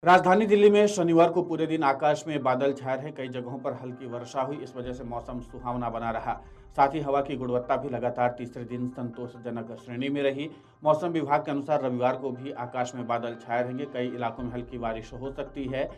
राजधानी दिल्ली में शनिवार को पूरे दिन आकाश में बादल छाए रहे। कई जगहों पर हल्की वर्षा हुई। इस वजह से मौसम सुहावना बना रहा। साथ ही हवा की गुणवत्ता भी लगातार तीसरे दिन संतोषजनक श्रेणी में रही। मौसम विभाग के अनुसार रविवार को भी आकाश में बादल छाए रहेंगे। कई इलाकों में हल्की बारिश हो सकती है।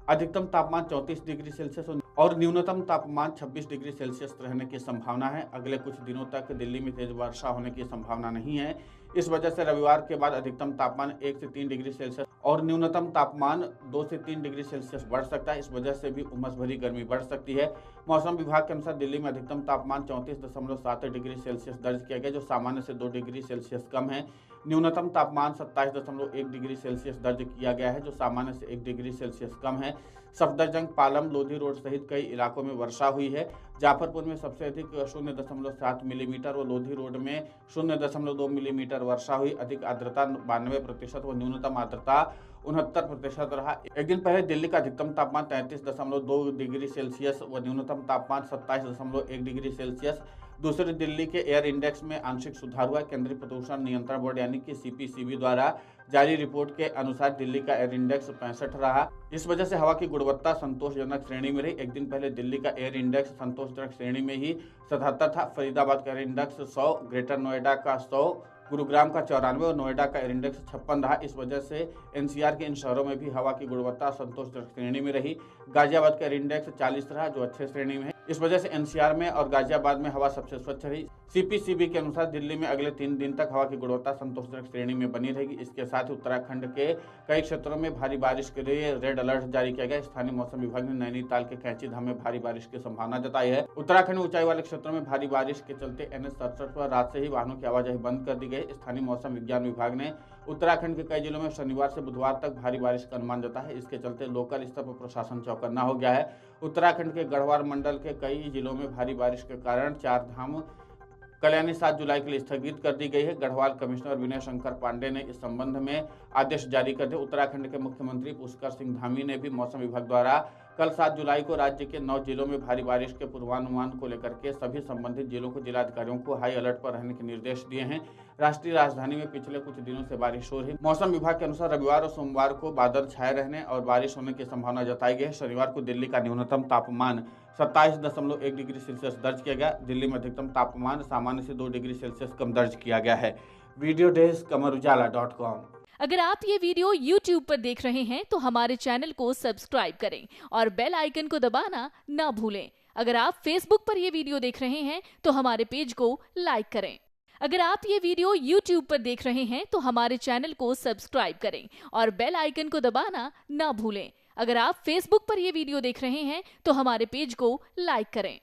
अधिकतम तापमान 34 डिग्री सेल्सियस और न्यूनतम तापमान 26 डिग्री सेल्सियस रहने की संभावना है। अगले कुछ दिनों तक दिल्ली में तेज वर्षा होने की संभावना नहीं है। इस वजह से रविवार के बाद अधिकतम तापमान 1 से 3 डिग्री सेल्सियस और न्यूनतम तापमान 2 से 3 डिग्री सेल्सियस बढ़ सकता है। इस वजह से भी उमस भरी गर्मी बढ़ सकती है। मौसम विभाग के अनुसार दिल्ली में अधिकतम तापमान 34.7 डिग्री सेल्सियस दर्ज किया गया, जो सामान्य से 2 डिग्री सेल्सियस कम है। न्यूनतम तापमान 27.1 डिग्री सेल्सियस दर्ज किया गया है, जो सामान्य से 1 डिग्री सेल्सियस कम है। सफदरजंग, पालम, लोधी रोड सहित कई इलाकों में वर्षा हुई है। जाफरपुर में सबसे अधिक 0.7 मिलीमीटर व लोधी रोड में 0.2 मिलीमीटर वर्षा हुई। अधिक आर्द्रता 92% व न्यूनतम आर्द्रता 69% रहा। एक दिन पहले दिल्ली का अधिकतम तापमान 33.2 डिग्री सेल्सियस व न्यूनतम तापमान 27.1 डिग्री सेल्सियस। दूसरे दिल्ली के एयर इंडेक्स में आंशिक सुधार हुआ। केंद्रीय प्रदूषण नियंत्रण बोर्ड यानी कि सीपीसीबी द्वारा जारी रिपोर्ट के अनुसार दिल्ली का एयर इंडेक्स 65 रहा। इस वजह से हवा की गुणवत्ता संतोषजनक श्रेणी में रही। एक दिन पहले दिल्ली का एयर इंडेक्स संतोषजनक श्रेणी में ही 77 था। फरीदाबाद का एयर इंडेक्स 100, ग्रेटर नोएडा का 100, गुरुग्राम का 94 और नोएडा का एयर इंडेक्स 56 रहा। इस वजह से एनसीआर के इन शहरों में भी हवा की गुणवत्ता संतोषजनक श्रेणी में रही। गाजियाबाद का एयर इंडेक्स 40 रहा, जो अच्छे श्रेणी में है। इस वजह से एनसीआर में और गाजियाबाद में हवा सबसे स्वच्छ रही। सीपीसीबी के अनुसार दिल्ली में अगले 3 दिन तक हवा की गुणवत्ता संतोषजनक श्रेणी में बनी रहेगी। इसके साथ ही उत्तराखंड के कई क्षेत्रों में भारी बारिश के लिए रेड अलर्ट जारी किया गया। स्थानीय मौसम विभाग ने नैनीताल के कैंची धाम में भारी बारिश की संभावना जताई है। उत्तराखंड में ऊंचाई वाले क्षेत्रों में भारी बारिश के चलते NH 67 पर रात से ही वाहनों की आवाजाही बंद कर दी गई। स्थानीय मौसम विज्ञान विभाग ने उत्तराखंड के कई जिलों में शनिवार से बुधवार तक भारी बारिश का अनुमान जताया है। इसके चलते लोकल स्तर पर प्रशासन चौकन्ना हो गया है। उत्तराखंड के गढ़वाल मंडल के कई जिलों में भारी बारिश के कारण 4 धाम कल्याणी 7 जुलाई के लिए स्थगित कर दी गई है। गढ़वाल कमिश्नर विनय शंकर पांडे ने इस संबंध में आदेश जारी कर दिए। उत्तराखंड के मुख्यमंत्री पुष्कर सिंह धामी ने भी मौसम विभाग द्वारा कल 7 जुलाई को राज्य के 9 जिलों में भारी बारिश के पूर्वानुमान को लेकर के सभी संबंधित जिलों को जिलाधिकारियों को हाई अलर्ट पर रहने के निर्देश दिए हैं। राष्ट्रीय राजधानी में पिछले कुछ दिनों से बारिश हो रही। मौसम विभाग के अनुसार रविवार और सोमवार को बादल छाए रहने और बारिश होने की संभावना जताई गई है। शनिवार को दिल्ली का न्यूनतम तापमान 27.1 डिग्री सेल्सियस दर्ज किया गया। दिल्ली में अधिकतम तापमान सामान्य से 2 डिग्री सेल्सियस कम दर्ज किया गया है। Video desk amarujala.com। अगर आप ये वीडियो YouTube पर देख रहे हैं तो हमारे चैनल को सब्सक्राइब करें और बेल आइकन को दबाना ना भूलें। अगर आप Facebook पर ये वीडियो देख रहे हैं तो हमारे पेज को लाइक करें। अगर आप ये वीडियो YouTube पर देख रहे हैं तो हमारे चैनल को सब्सक्राइब करें और बेल आइकन को दबाना ना भूलें। अगर आप Facebook पर ये वीडियो देख रहे हैं तो हमारे पेज को लाइक करें।